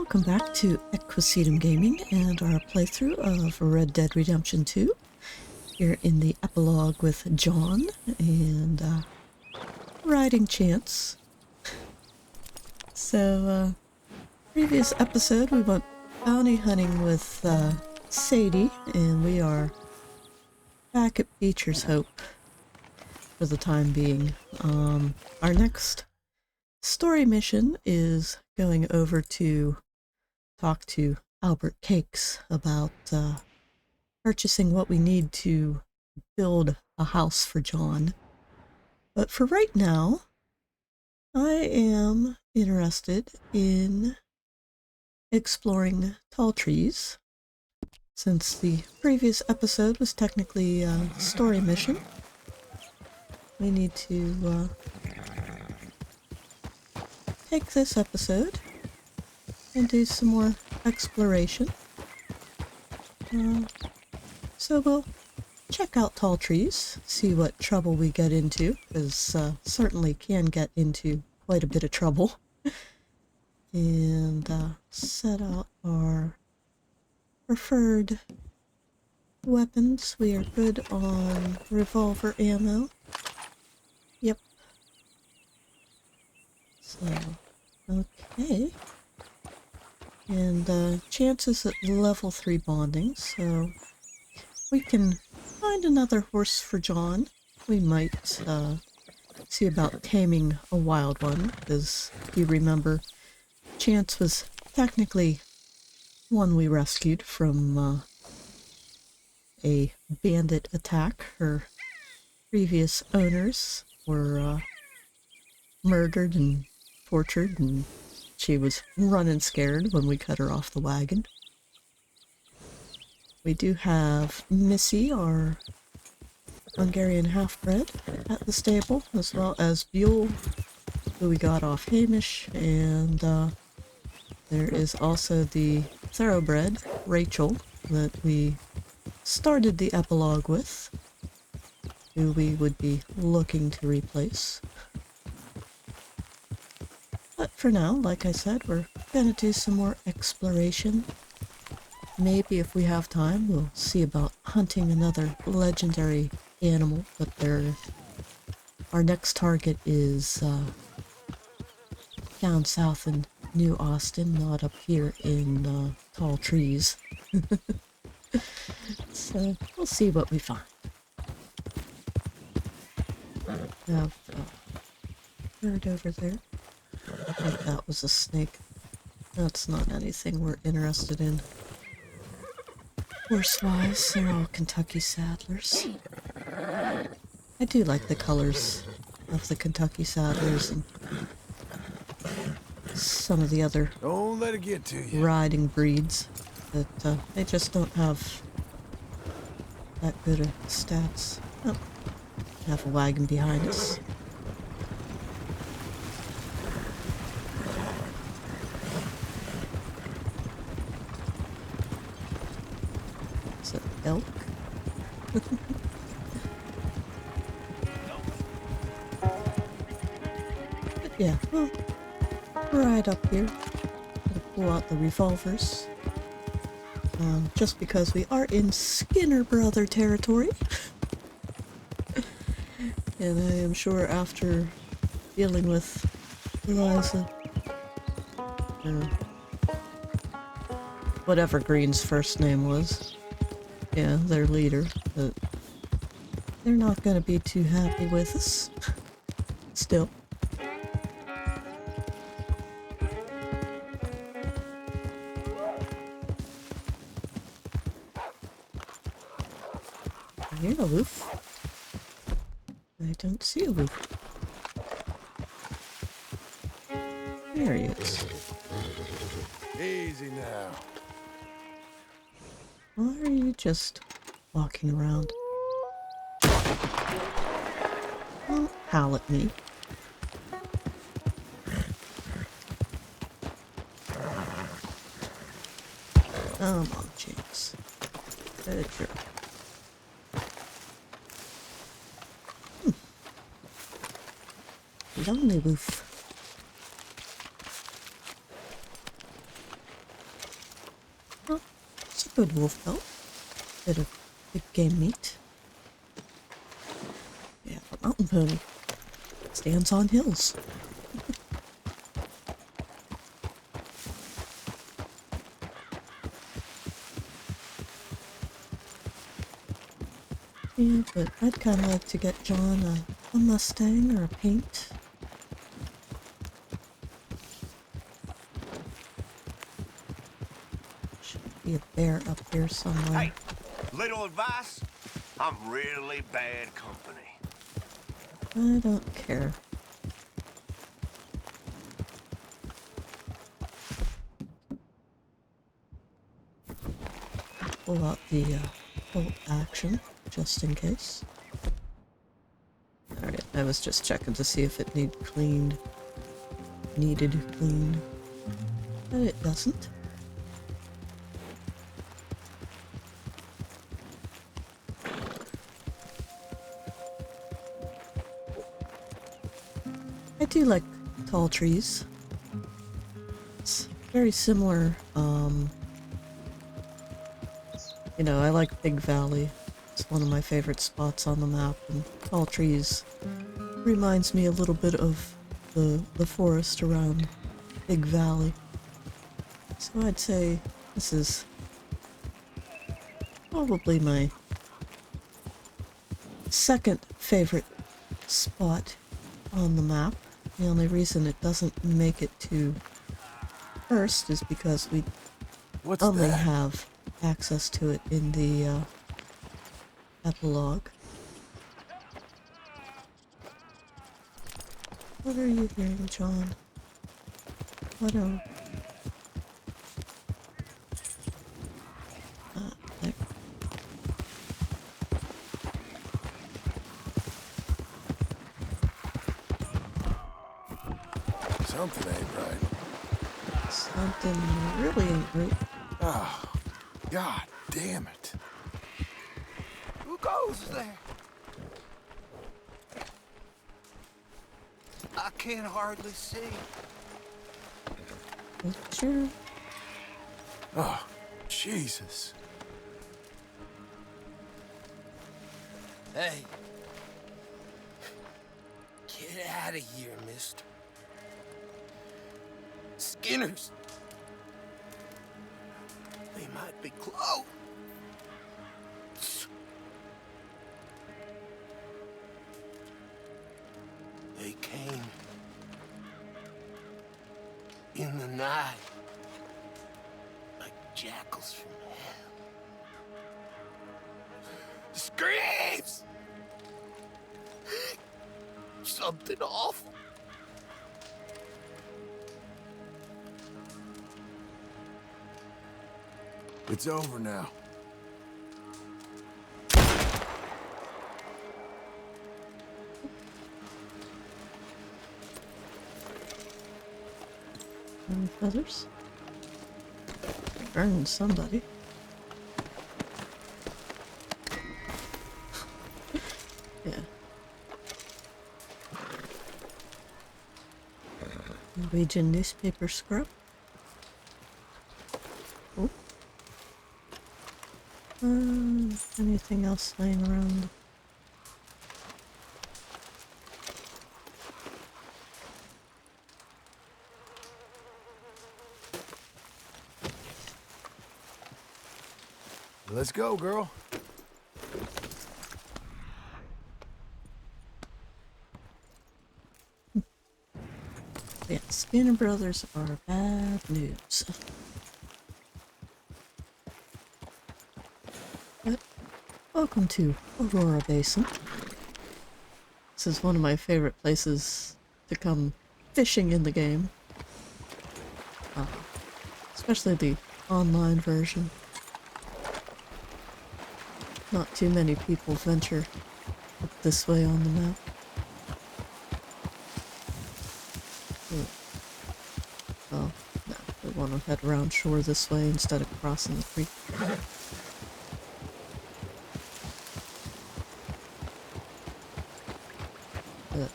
Welcome back to Equisetum Gaming and our playthrough of Red Dead Redemption 2. Here in the epilogue with John and riding Chance. So, previous episode we went bounty hunting with Sadie, and we are back at Beecher's Hope for the time being. Our next story mission is going over to talk to Albert Cakes about purchasing what we need to build a house for John. But for right now, I am interested in exploring tall trees. Since the previous episode was technically a story mission, we need to take this episode and do some more exploration. So we'll check out tall trees, see what trouble we get into, because certainly can get into quite a bit of trouble. And set out our preferred weapons. We are good on revolver ammo. Yep. So, okay. And chances at level 3 bonding, so we can find another horse for John. We might see about taming a wild one, because if you remember, Chance was technically one we rescued from a bandit attack. Her previous owners were murdered and tortured, and she was running scared when we cut her off the wagon. We do have Missy, our Hungarian half-bred, at the stable, as well as Buell, who we got off Hamish, and there is also the thoroughbred, Rachel, that we started the epilogue with, who we would be looking to replace. But for now, like I said, we're gonna do some more exploration. Maybe if we have time, we'll see about hunting another legendary animal, but our next target is down south in New Austin, not up here in tall trees. So we'll see what we find. We have a bird over there. I think that was a snake. That's not anything we're interested in. Horse-wise, they're all Kentucky Saddlers. I do like the colors of the Kentucky Saddlers and some of the other Don't let it get to you. riding breeds, but they just don't have that good of stats. Oh, we have a wagon behind us. Is it elk? But yeah, well, right up here. Gonna pull out the revolvers. Just because we are in Skinner Brother territory. And I am sure after dealing with Eliza, whatever Green's first name was, yeah, their leader, but they're not gonna be too happy with us. Still. I hear a wolf. I don't see a wolf. There he is. Easy now. Why are you just walking around? Don't howl at me. Come on, James. Good girl. Lonely wolf. good wolf pelt. Bit of big game meat. Yeah, a mountain pony. Stands on hills. Yeah, but I'd kind of like to get John a Mustang or a paint. Should be a bear up here somewhere. Hey, little advice. I'm really bad company. I don't care. Pull out the bolt action, just in case. Alright, I was just checking to see if it needed cleaned. But it doesn't. I do like tall trees. It's very similar, you know, I like Big Valley. It's one of my favorite spots on the map, and tall trees reminds me a little bit of the forest around Big Valley. So I'd say this is probably my second favorite spot on the map. The only reason it doesn't make it to first is because we only have access to it in the epilogue. What are you hearing, John? What are... there. Something ain't right. Something really ain't right. Oh, God damn it. Who goes there? I can't hardly see. Sure. Oh, Jesus. Hey. Get out of here, mister. Skinners. They might be close. They came in the night like jackals from hell. Screams! Something awful. It's over now. Any feathers? Burned somebody. Yeah. Norwegian newspaper scrub. Oh. Anything else laying around? Let's go, girl. Yeah, Skinner Brothers are bad news. But welcome to Aurora Basin. This is one of my favorite places to come fishing in the game. Especially the online version. Not too many people venture up this way on the map. Oh, no, we want to head around shore this way instead of crossing the creek. But,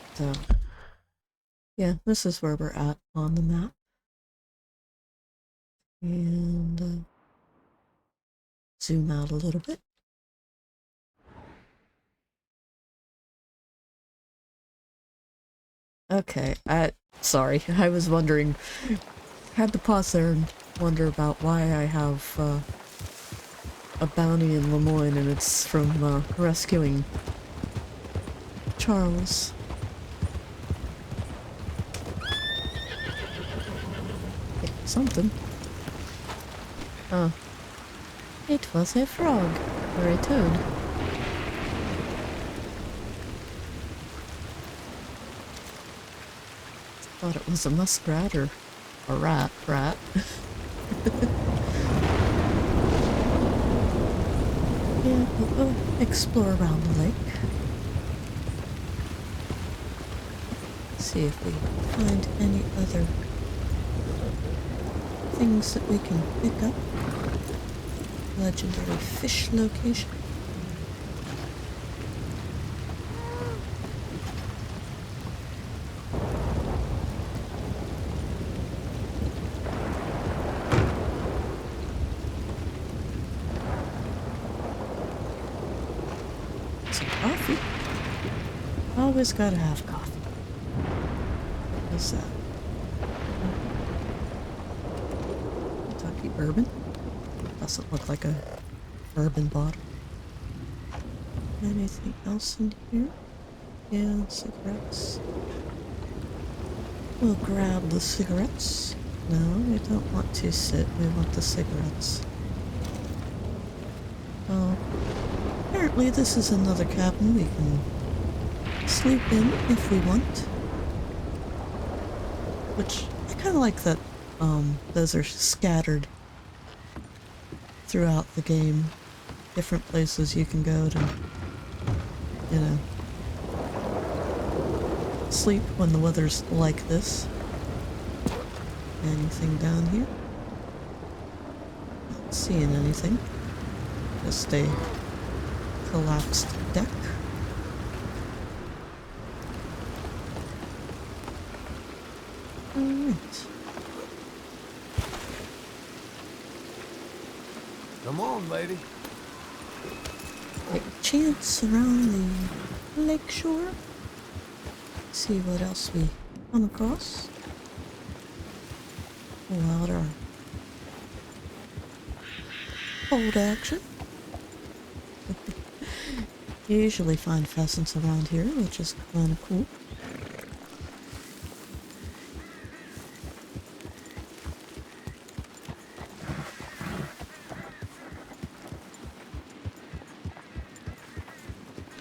yeah, this is where we're at on the map. And, zoom out a little bit. Okay, sorry, I was wondering, had to pause there and wonder about why I have a bounty in Lemoyne and it's from rescuing Charles. Yeah, something. Oh. It was a frog, or a toad. Thought it was a muskrat or a rat. Yeah, we'll go explore around the lake. See if we find any other things that we can pick up. Legendary fish location. Some coffee. Always gotta have coffee. What's that? Kentucky bourbon? Doesn't look like a bourbon bottle. Anything else in here? Yeah, cigarettes. We'll grab the cigarettes. No, we don't want to sit. We want the cigarettes. Oh, apparently this is another cabin we can sleep in if we want. Which, I kind of like that those are scattered throughout the game. Different places you can go to, you know, sleep when the weather's like this. Anything down here? Not seeing anything. Just a collapsed deck. Alright. Come on, lady. Take a chance around the lakeshore. See what else we come across. Pull out our hold action. You usually find pheasants around here, which is kind of cool.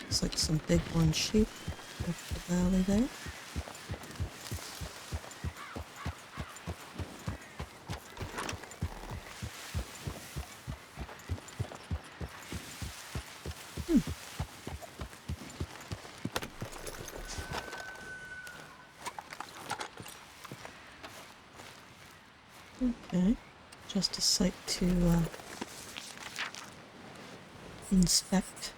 Looks like some bighorn sheep up the valley there. Okay, just a site to inspect.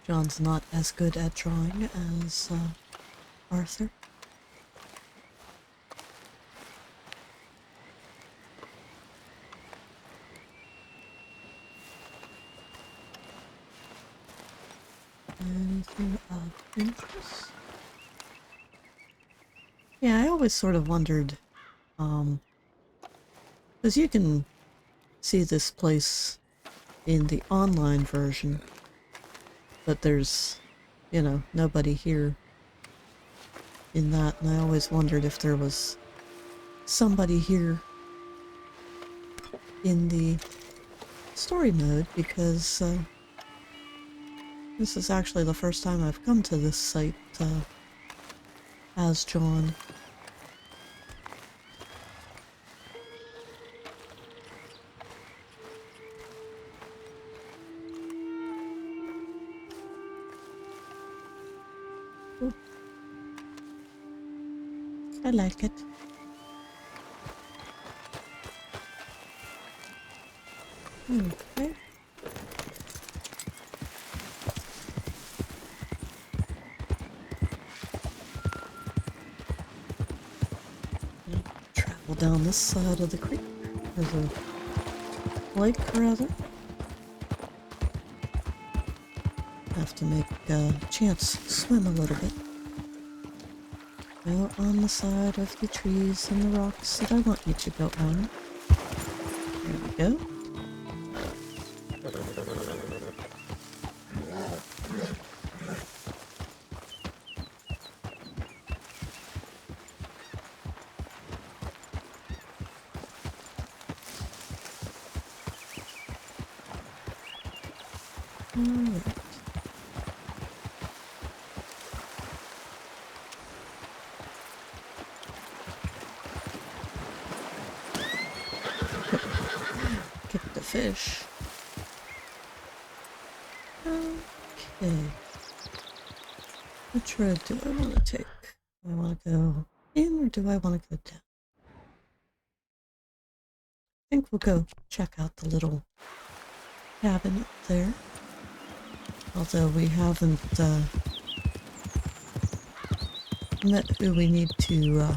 John's not as good at drawing as Arthur. Anything of interest? Yeah, I always sort of wondered, because you can see this place in the online version, but there's, you know, nobody here in that, and I always wondered if there was somebody here in the story mode, because this is actually the first time I've come to this site as John. Ooh. I like it. Okay. travel down this side of the creek. There's a lake, rather. Have to make a chance swim a little bit. Go on the side of the trees and the rocks that I want you to go on. There we go. Alright. Kick the fish. Okay. Which road do I want to take? Do I want to go in or do I want to go down? I think we'll go check out the little cabin up there. Although we haven't met who we need to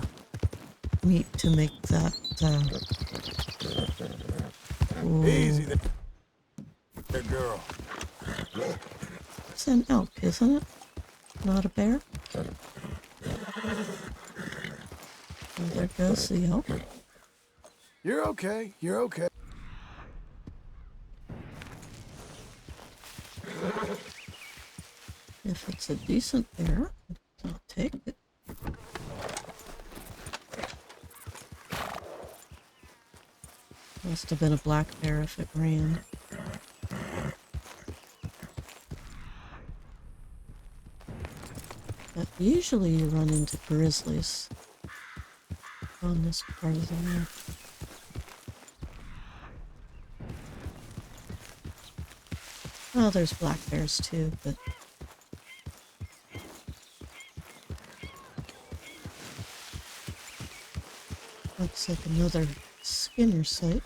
meet to make that Easy there, girl. It's an elk, isn't it? Not a bear? Oh, there goes the elk. You're okay. You're okay. If it's a decent bear, I'll take it. Must have been a black bear if it ran. But usually you run into grizzlies on this part of the map. Well, there's black bears too, but looks like another Skinner site.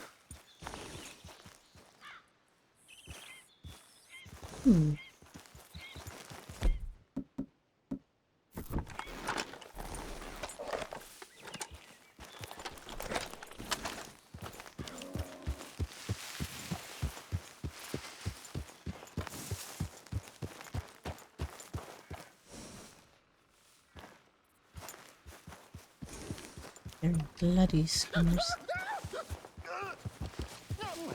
They're bloody Skinners.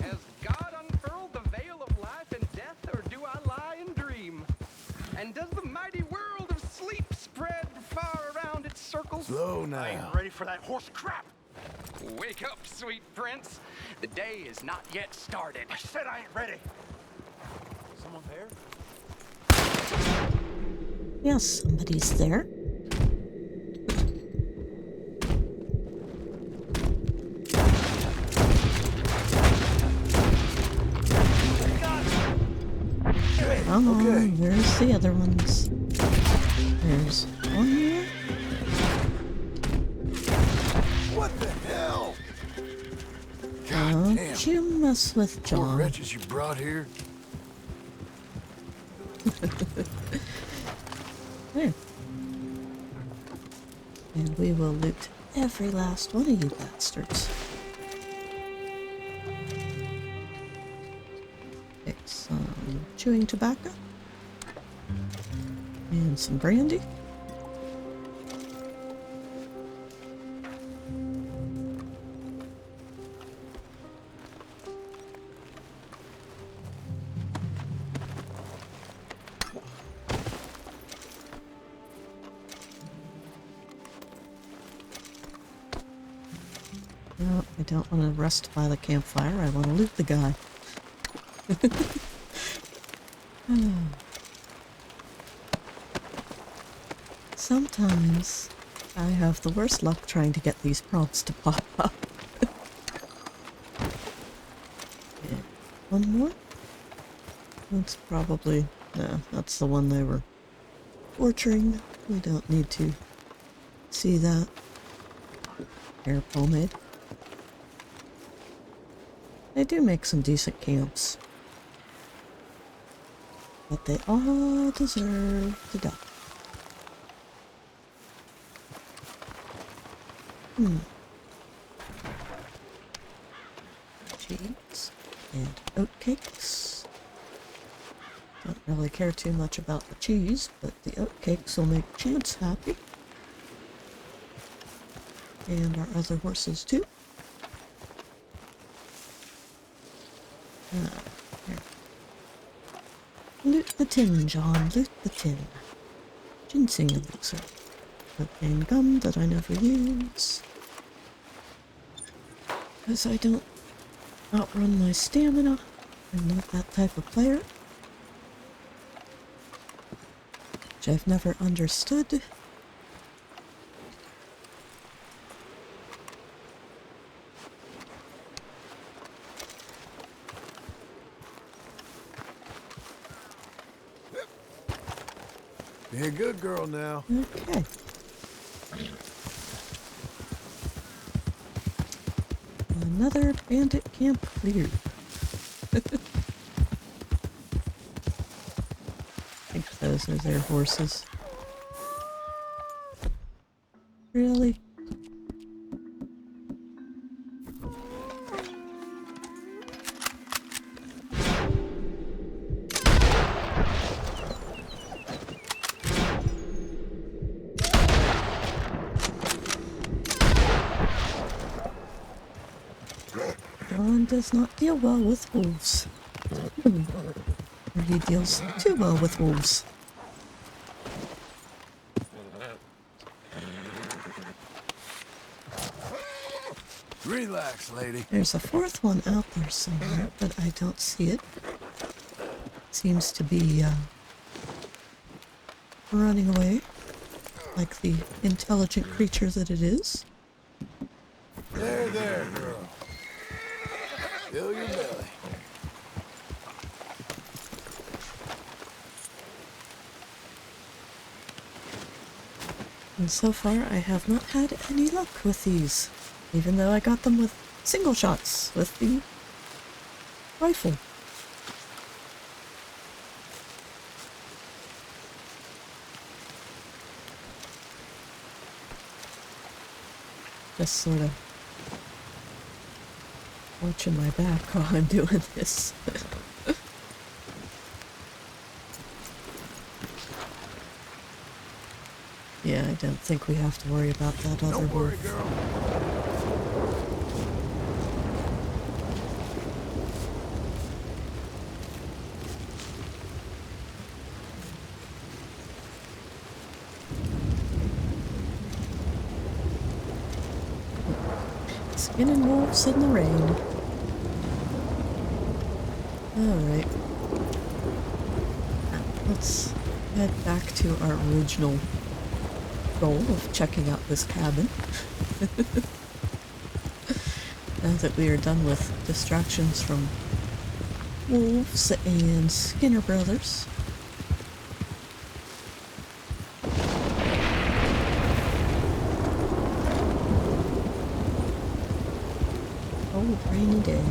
Has God unfurled the veil of life and death, or do I lie and dream? And does the mighty world of sleep spread far around its circles? Slow I ain't now. ready for that horse crap. Wake up, sweet prince. The day is not yet started. I said I ain't ready. Someone there? Yes, somebody's there. Come on, Okay. where's the other ones? There's one more. What the hell? God damn. Don't you mess with Poor John. wretches you brought here. There. And we will loot every last one of you bastards. Take some chewing tobacco. And some brandy. No, I don't want to rest by the campfire. I want to loot the guy. Sometimes I have the worst luck trying to get these prompts to pop up. Yeah. One more? That's probably... No, that's the one they were torturing. We don't need to see that. Hair pomade. They do make some decent camps. But they all deserve to die. and oatcakes. Don't really care too much about the cheese, but the oatcakes will make Chance happy. And our other horses too. Here. Loot the tin, John, loot the tin. Ginseng elixir. Cocaine gum that I never use. Because I don't outrun my stamina. I'm not that type of player. Which I've never understood. Be a good girl now. Okay. Another bandit camp cleared. I think those are their horses. Really? John does not deal well with wolves. Or he deals too well with wolves. Relax, lady. There's a fourth one out there somewhere, but I don't see it. Seems to be running away, like the intelligent creature that it is. There, girl. Fill your belly. And so far, I have not had any luck with these, even though I got them with single shots with the rifle. Just sort of watching my back while I'm doing this. Yeah, I don't think we have to worry about that other Don't worry, wolf. girl. Skinning wolves in the rain. Alright. Let's head back to our original goal of checking out this cabin. Now that we are done with distractions from wolves and Skinner brothers. Oh, rainy day.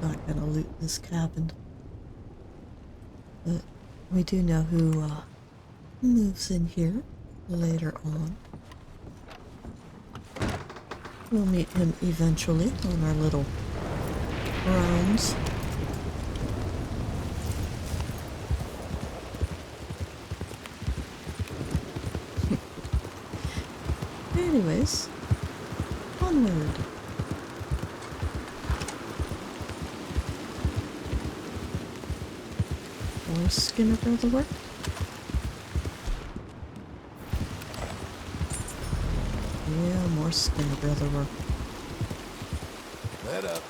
Not gonna loot this cabin. But we do know who moves in here later on. We'll meet him eventually on our little rounds. Anyways, onward. More Skinner brother work. Yeah, more Skinner brother work. Let up.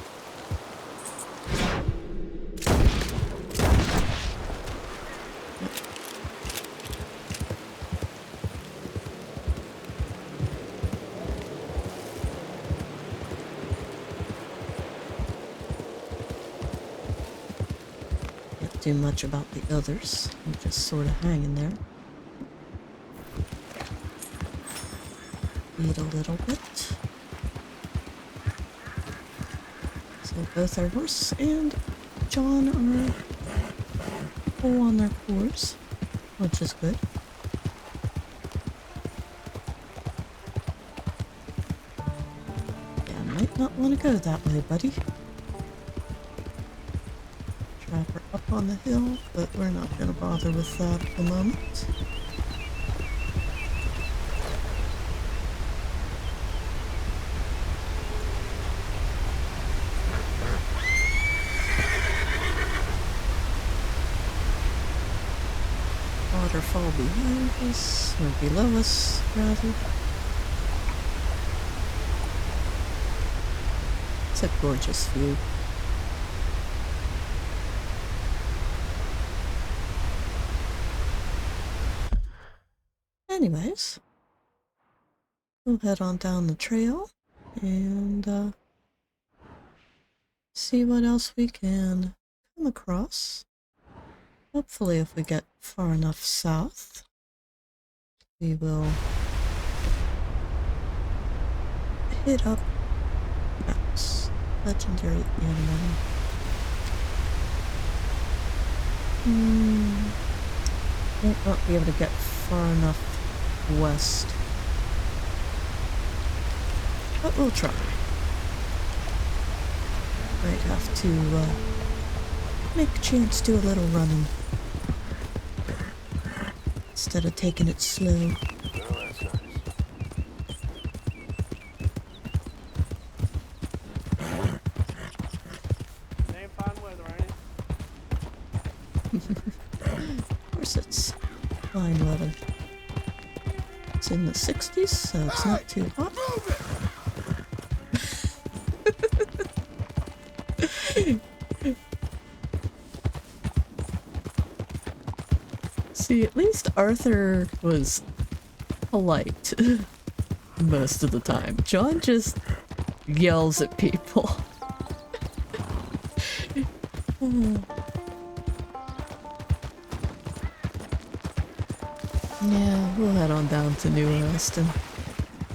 do much about the others. I'm just sort of hanging there. Eat a little bit. So both our horse and John are full on their course, which is good. Yeah, might not want to go that way, buddy. Trapper up on the hill, but we're not going to bother with that at the moment. Waterfall behind us, or below us, rather. It's a gorgeous view. Anyways, we'll head on down the trail and see what else we can come across. Hopefully, if we get far enough south, we will hit up maps. Legendary animal. Might not be able to get far enough west, but we'll try. Might have to make a chance to do a little running instead of taking it slow. Well, that's nice. Same fine weather, ain't it? Of course it's fine weather. It's in the 60s, so it's not too hot. See, at least Arthur was polite most of the time. John just yells at people. Yeah, we'll head on down to New West and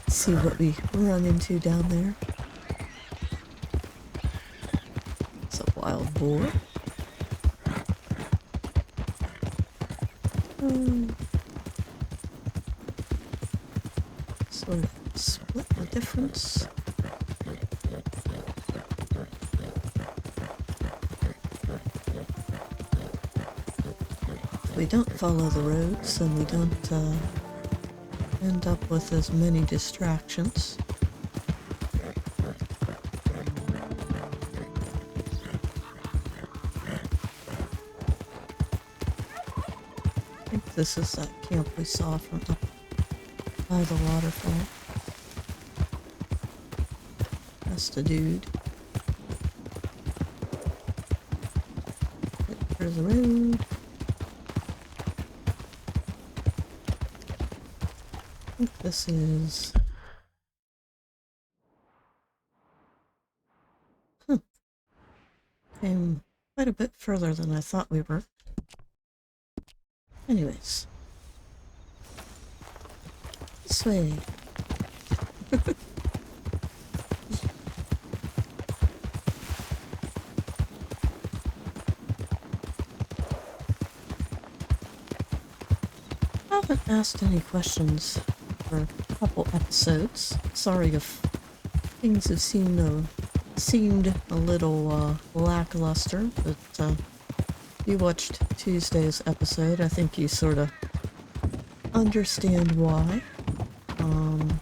see what we run into down there. It's a wild boar. Sort of split the difference. If we don't follow the roads, then we don't end up with as many distractions. I think this is that camp we saw from up by the waterfall. That's the dude. There's the road. I think this is... Came quite a bit further than I thought we were. Anyways. This way. I haven't asked any questions for a couple episodes. Sorry if things have seemed a little lackluster, but you watched Tuesday's episode. I think you sort of understand why. I'm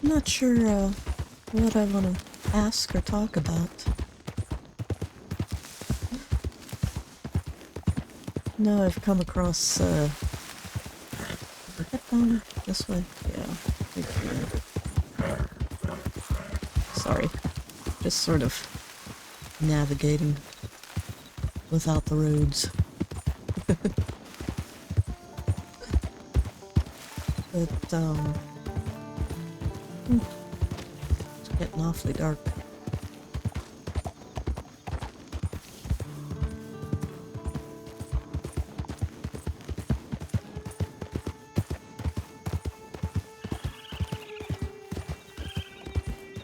not sure what I want to ask or talk about. No, I've come across this way. Yeah. Sorry. Just sort of navigating without the roads. But, it's getting awfully dark.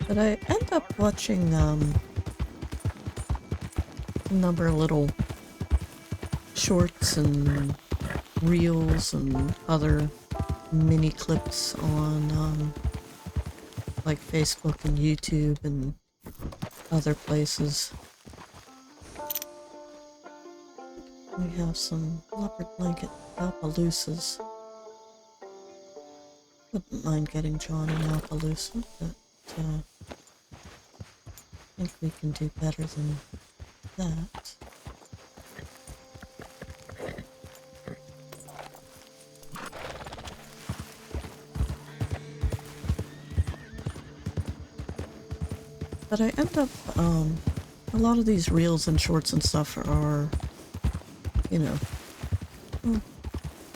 But I end up watching, a number of little shorts and reels and other mini clips on, like Facebook and YouTube and other places. We have some leopard blanket Appaloosas. Wouldn't mind getting John an Appaloosa, but, I think we can do better than that. But I end up, a lot of these reels and shorts and stuff are, you know, well,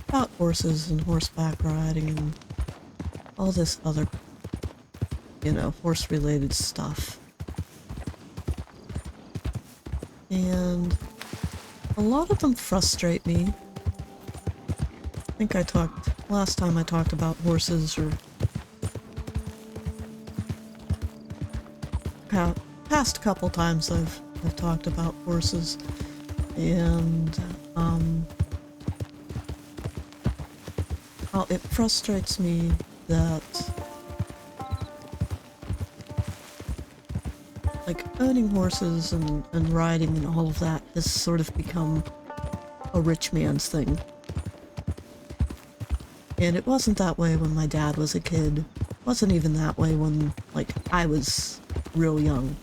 about horses and horseback riding and all this other, you know, horse-related stuff. And a lot of them frustrate me. I think last time I talked about horses, or past couple times I've talked about horses, and well, it frustrates me that, like, owning horses and riding and all of that has sort of become a rich man's thing. And it wasn't that way when my dad was a kid. It wasn't even that way when, like, I was real young.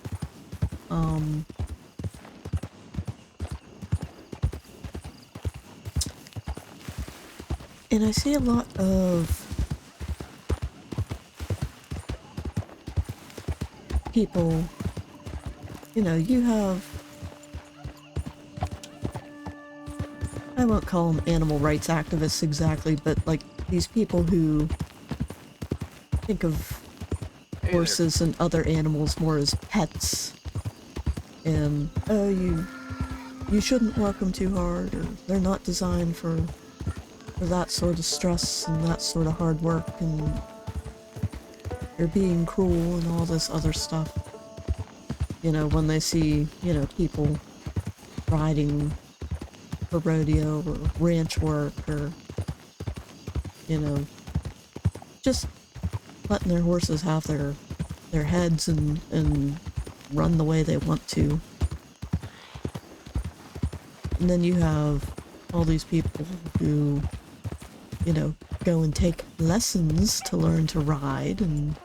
And I see a lot of people, you know, you have, I won't call them animal rights activists exactly, but like these people who think of horses and other animals more as pets, and oh, you shouldn't work them too hard, or they're not designed for that sort of stress and that sort of hard work, and they're being cruel and all this other stuff. You know, when they see, you know, people riding for rodeo or ranch work, or, you know, just letting their horses have their heads and run the way they want to. And then you have all these people who, you know, go and take lessons to learn to ride, and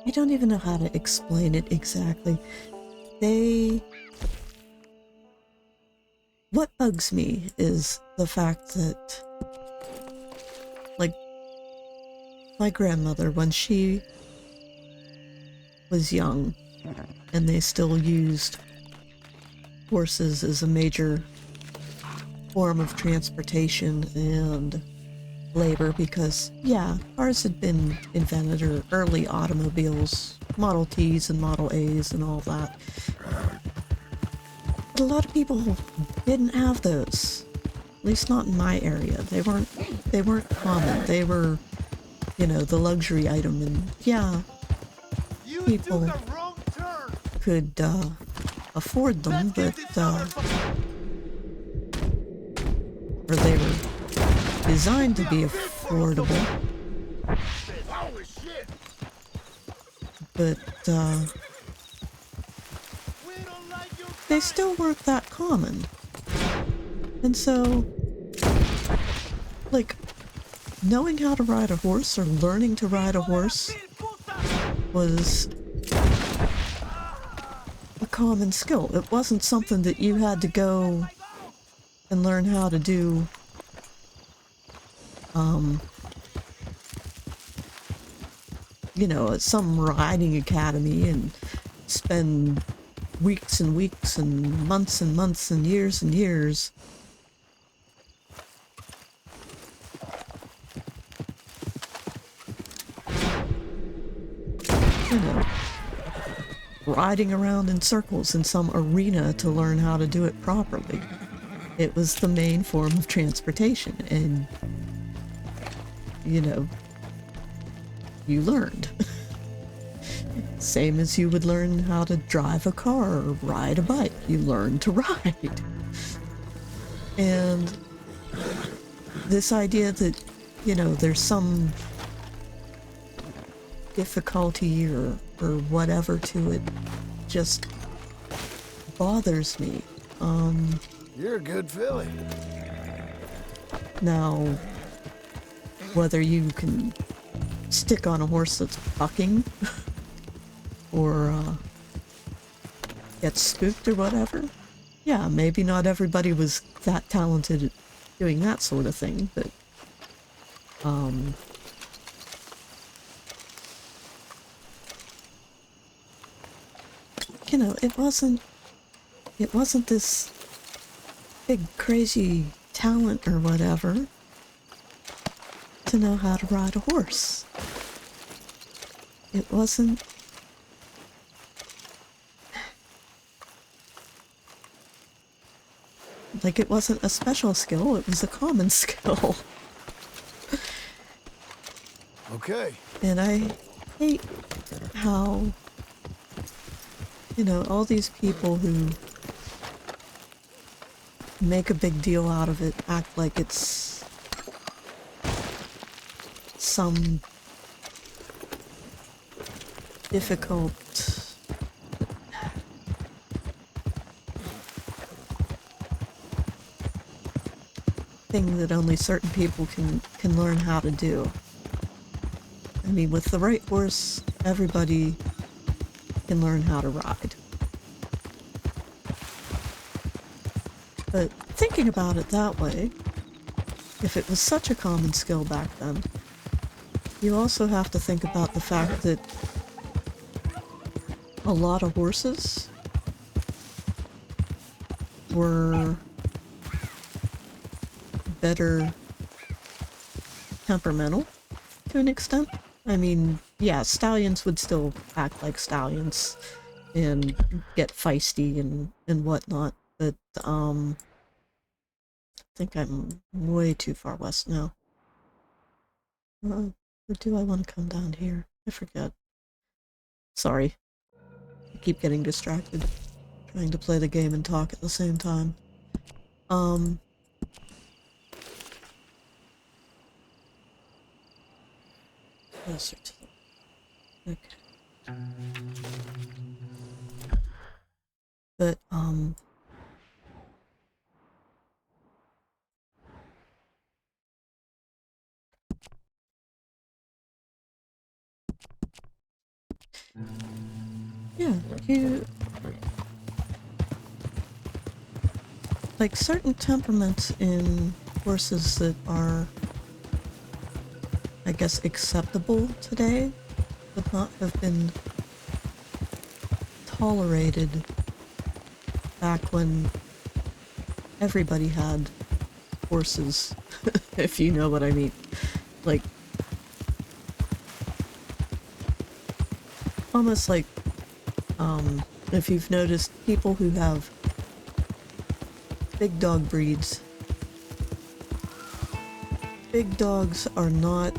I don't even know how to explain it exactly. What bugs me is the fact that, like, my grandmother, when she was young, and they still used horses as a major form of transportation and labor, because, yeah, cars had been invented, or early automobiles, Model Ts and Model As and all that. But a lot of people didn't have those. At least not in my area. They weren't common. They were, you know, the luxury item, and yeah, people could afford them, but or they were designed to be affordable. But they still weren't that common. And so, like, knowing how to ride a horse or learning to ride a horse was a common skill. It wasn't something that you had to go and learn how to do, you know, at some riding academy and spend weeks and weeks and months and years and years. You know, riding around in circles in some arena to learn how to do it properly. It was the main form of transportation, and, you know, you learned. Same as you would learn how to drive a car or ride a bike. You learn to ride. And this idea that, you know, there's some difficulty or whatever to it just bothers me. You're a good filly. Now, whether you can stick on a horse that's bucking or get spooked or whatever, yeah, maybe not everybody was that talented at doing that sort of thing, but you know, it wasn't this big crazy talent or whatever to know how to ride a horse. It wasn't like it wasn't a special skill, it was a common skill. Okay. And I hate how, you know, all these people who make a big deal out of it act like it's some difficult thing that only certain people can learn how to do. I mean, with the right horse, everybody can learn how to ride. But thinking about it that way, if it was such a common skill back then, you also have to think about the fact that a lot of horses were better temperamental to an extent. I mean, yeah, stallions would still act like stallions and get feisty and whatnot, but I think I'm way too far west now. Or do I want to come down here? I forget. Sorry. I keep getting distracted. Trying to play the game and talk at the same time. Closer to the... Okay. But, yeah, like, certain temperaments in horses that are, I guess, acceptable today would not have been tolerated back when everybody had horses, if you know what I mean. Like, almost like, if you've noticed, people who have big dog breeds, big dogs are not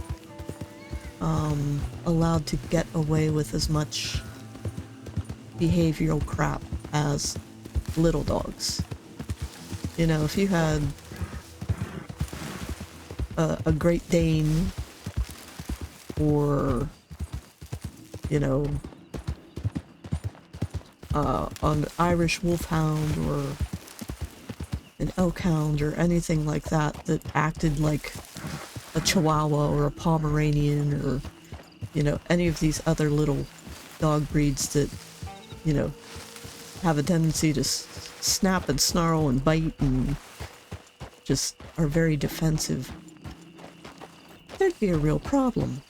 allowed to get away with as much behavioral crap as little dogs. You know, if you had a Great Dane or, you know, an Irish Wolfhound or an Elkhound or anything like that that acted like a Chihuahua or a Pomeranian or, you know, any of these other little dog breeds that, you know, have a tendency to snap and snarl and bite and just are very defensive, there'd be a real problem.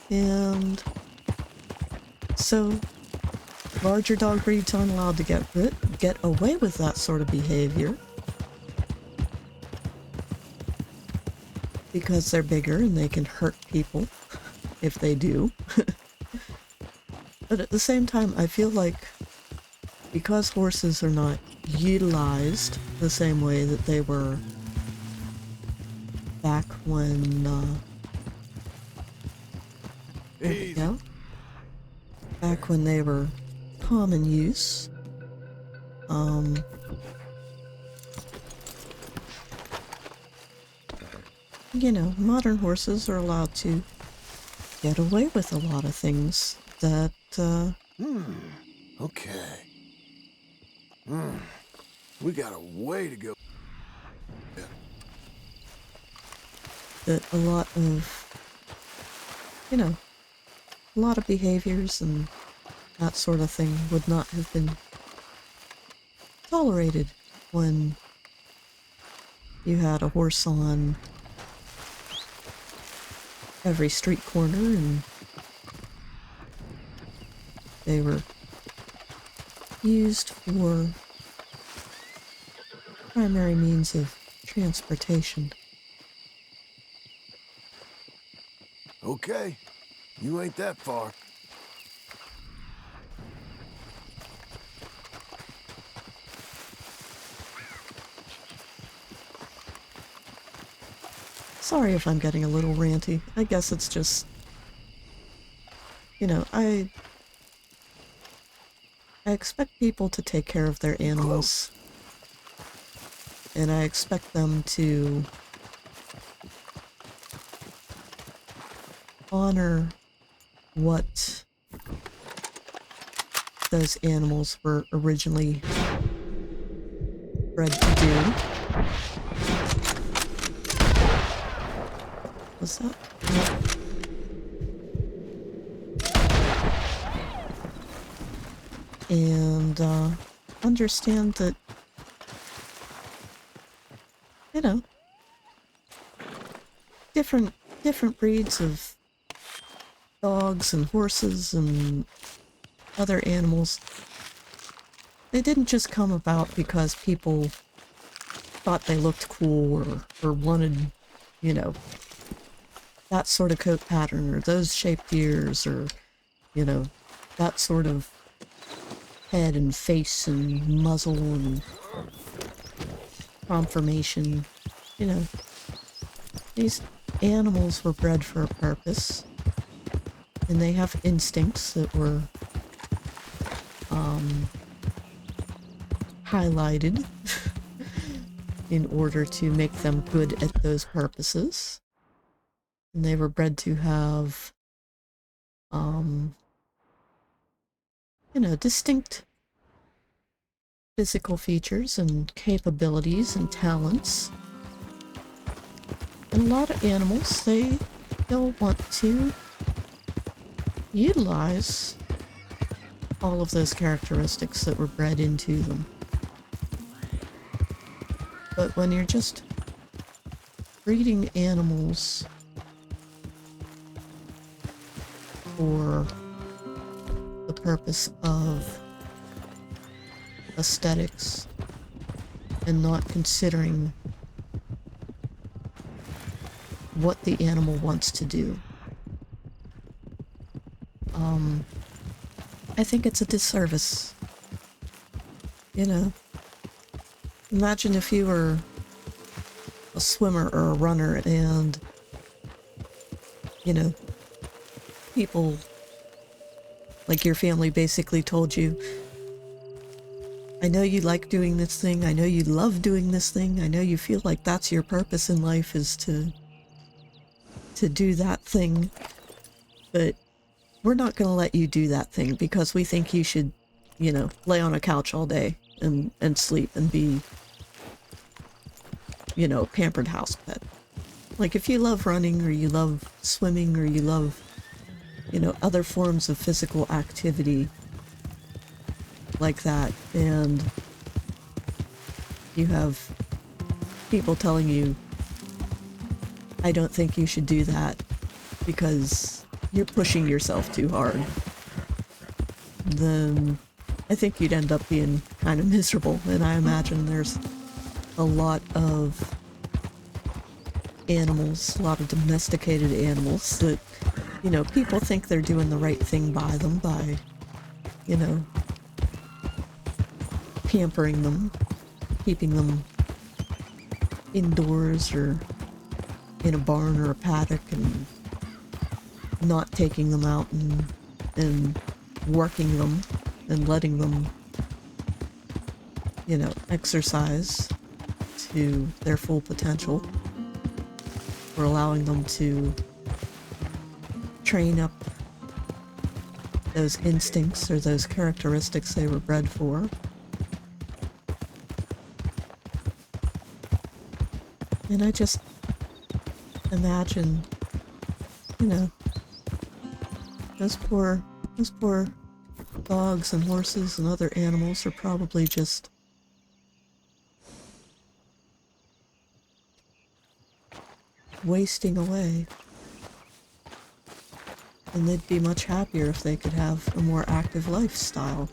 And so larger dog breeds aren't allowed to get away with that sort of behavior because they're bigger and they can hurt people if they do. But at the same time, I feel like because horses are not utilized the same way that they were back when, there we go. Back when they were common use. You know, modern horses are allowed to get away with a lot of things that, Okay. We got a way to go. that a lot of, you know, a lot of behaviors and that sort of thing would not have been tolerated when you had a horse on every street corner and they were used for primary means of transportation. Okay. You ain't that far. Sorry if I'm getting a little ranty. I guess it's just, you know, I expect people to take care of their animals. And I expect them to honor what those animals were originally bred to do. What's that? And understand that, you know, different breeds of dogs and horses and other animals, they didn't just come about because people thought they looked cool or wanted, you know, that sort of coat pattern or those shaped ears or, you know, that sort of head and face and muzzle and conformation. You know, these animals were bred for a purpose and they have instincts that were highlighted in order to make them good at those purposes. And they were bred to have, you know, distinct physical features and capabilities and talents. And a lot of animals, they don't want to utilize all of those characteristics that were bred into them. But when you're just breeding animals for the purpose of aesthetics and not considering what the animal wants to do, I think it's a disservice. You know, imagine if you were a swimmer or a runner and, you know, people like your family basically told you, I know you like doing this thing, I know you love doing this thing, I know you feel like that's your purpose in life is to do that thing, but we're not going to let you do that thing because we think you should, you know, lay on a couch all day and sleep and be, you know, pampered house pet. Like if you love running or you love swimming or you love, you know, other forms of physical activity like that, and you have people telling you, I don't think you should do that because you're pushing yourself too hard, then I think you'd end up being kind of miserable, and I imagine there's a lot of animals, a lot of domesticated animals that, you know, people think they're doing the right thing by them by, you know, pampering them, keeping them indoors or in a barn or a paddock and not taking them out and working them and letting them, you know, exercise to their full potential, or allowing them to train up those instincts or those characteristics they were bred for. And I just imagine, you know, those poor dogs and horses and other animals are probably just wasting away. And they'd be much happier if they could have a more active lifestyle.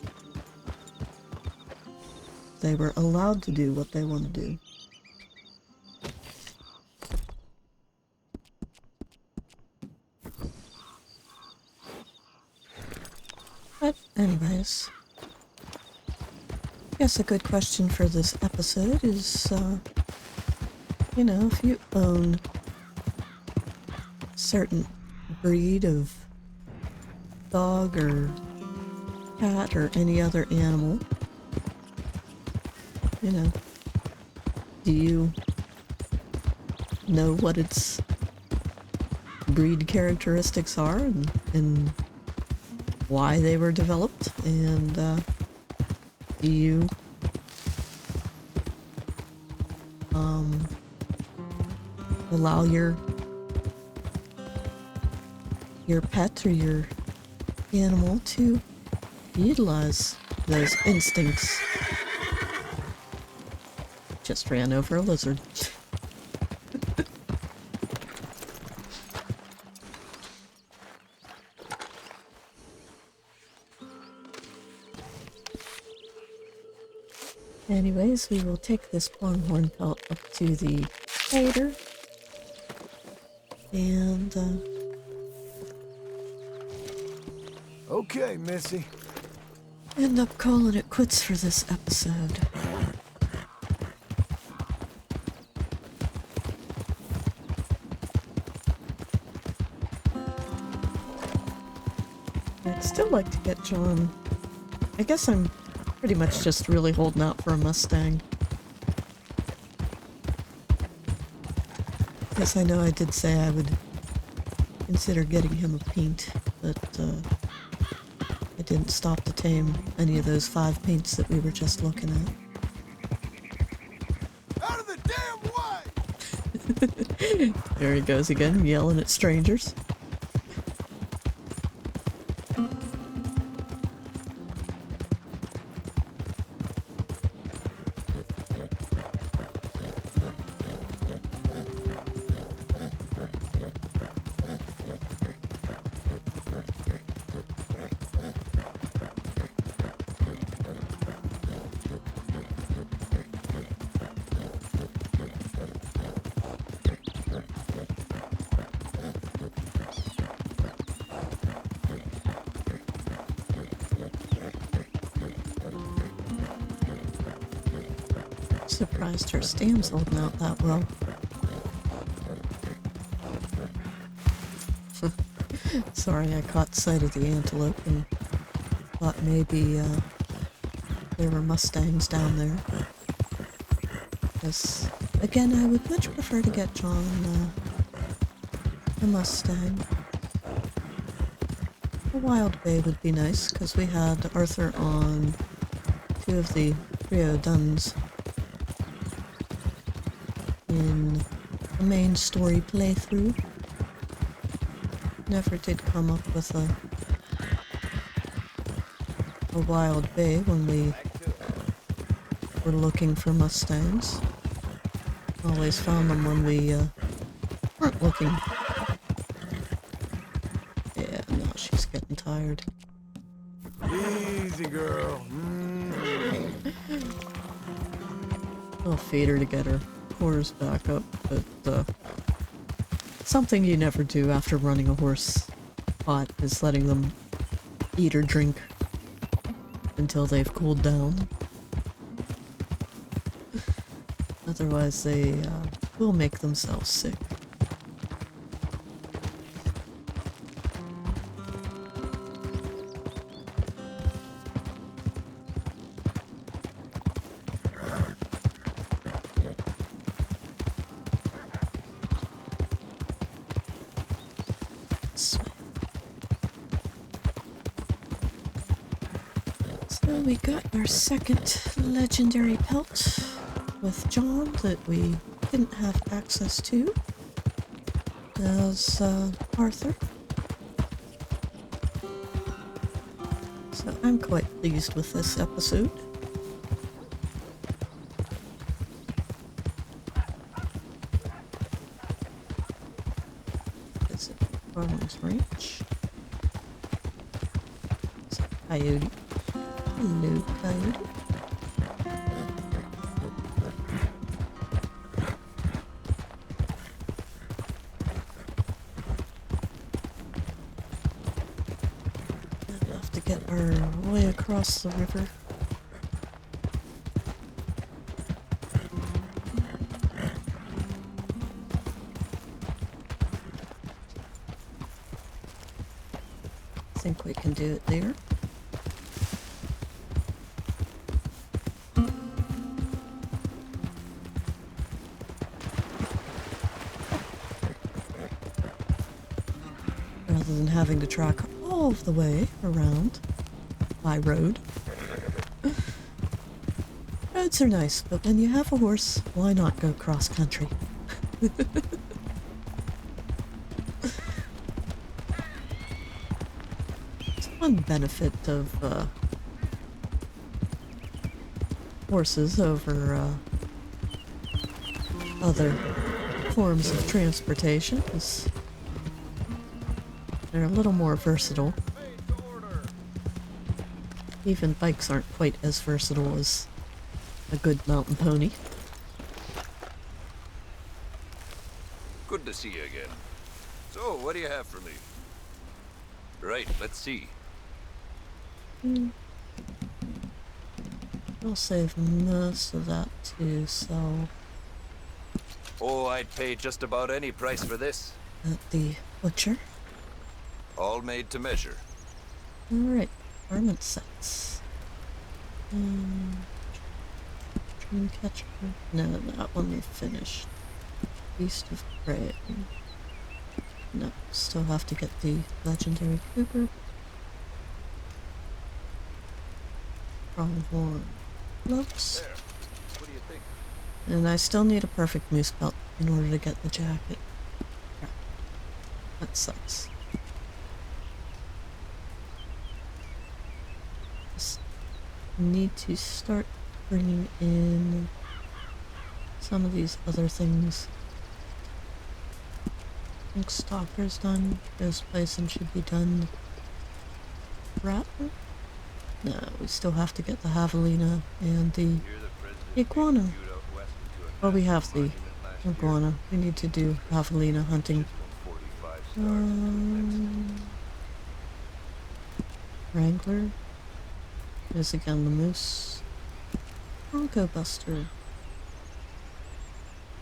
They were allowed to do what they want to do. But anyways, I guess a good question for this episode is, you know, if you own a certain breed of dog or cat or any other animal, you know, do you know what its breed characteristics are and why they were developed? And do you allow your pet or your animal to utilize those instincts? Just ran over a lizard. Anyways, we will take this pronghorn pelt up to the trader and Okay, Missy. end up calling it quits for this episode. I'd still like to get John. I guess I'm pretty much just really holding out for a Mustang. Yes, I know I did say I would consider getting him a paint, but I didn't stop to tame any of those 5 paints that we were just looking at. Out of the damn way! There he goes again, yelling at strangers. Surprised her stam's holding out that well. Sorry, I caught sight of the antelope and thought maybe there were Mustangs down there. Because, again, I would much prefer to get John a Mustang. A wild bay would be nice, because we had Arthur on 2 of the Rio Duns in the main story playthrough. Never did come up with a wild bay when we were looking for Mustangs. Always found them when we weren't looking. Yeah, no, she's getting tired. Easy. Easy, girl. I'll feed her to get her horse back up, but something you never do after running a horse pot is letting them eat or drink until they've cooled down. Otherwise they will make themselves sick. So we got our second legendary pelt with John that we didn't have access to as Arthur. So I'm quite pleased with this episode. Is it Farmer's Ranch? It's a coyote. Hello, coyote. We'll have to get our way across the river. I think we can do it there. Rather than having to track all of the way around by road. Roads are nice, but when you have a horse, why not go cross country? It's one benefit of horses over other forms of transportation is they're a little more versatile. Even bikes aren't quite as versatile as a good mountain pony. Good to see you again. So, what do you have for me? Right, let's see. I'll save most of that to sell Oh, I'd pay just about any price for this. at the butcher. All made to measure. Alright, garment sets. Dream catcher. No, that one we finished. Beast of Prey. No, still have to get the legendary Cooper. Pronghorn Lobos. There. What do you think? And I still need a perfect moose belt in order to get the jacket. Crap. That sucks. Just need to start bringing in some of these other things. I think Stalker's done. Ghost Bison should be done. Rattler? No, we still have to get the Javelina and the iguana. Well, we have the iguana. We need to do Javelina hunting. Wrangler. There's again the moose. Bronco Buster.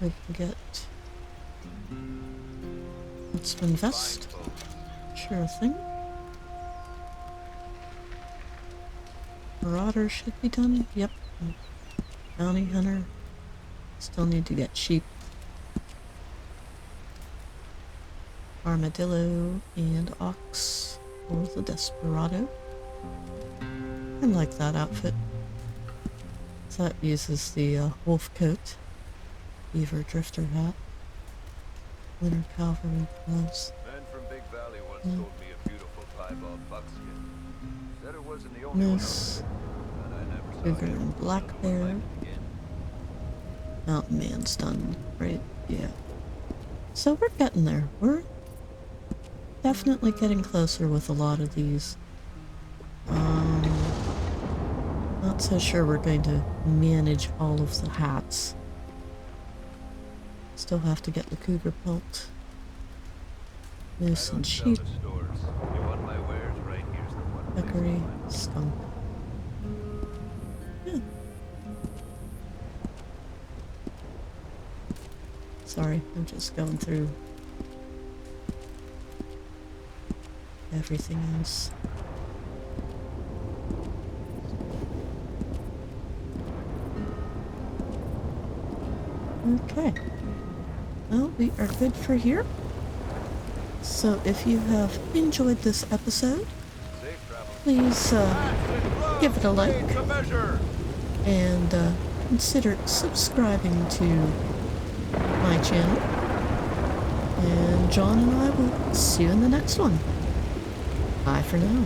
We can get Huntsman Vest. Sure thing. Marauder should be done. Yep. Bounty Hunter. Still need to get sheep. Armadillo and ox for the Desperado. I like that outfit. That uses the wolf coat. Beaver drifter hat. Winter cavalry gloves. Man from Big Valley once sold me a beautiful piebald buckskin. Said it wasn't the only Moose. one, and I never saw Cougar him. and black bear. Again. Mountain man's done, right? Yeah. So we're getting there. We're definitely getting closer with a lot of these. not so sure we're going to manage all of the hats. Still have to get the cougar pelt. Moose and sheep, stores. You want my wares right here's the one. peccary, skunk. Yeah. Sorry, I'm just going through everything else. Okay. Well, we are good for here. So if you have enjoyed this episode, Safe travel. please give it a like The measure. and consider subscribing to my channel. And John and I will see you in the next one. Bye for now.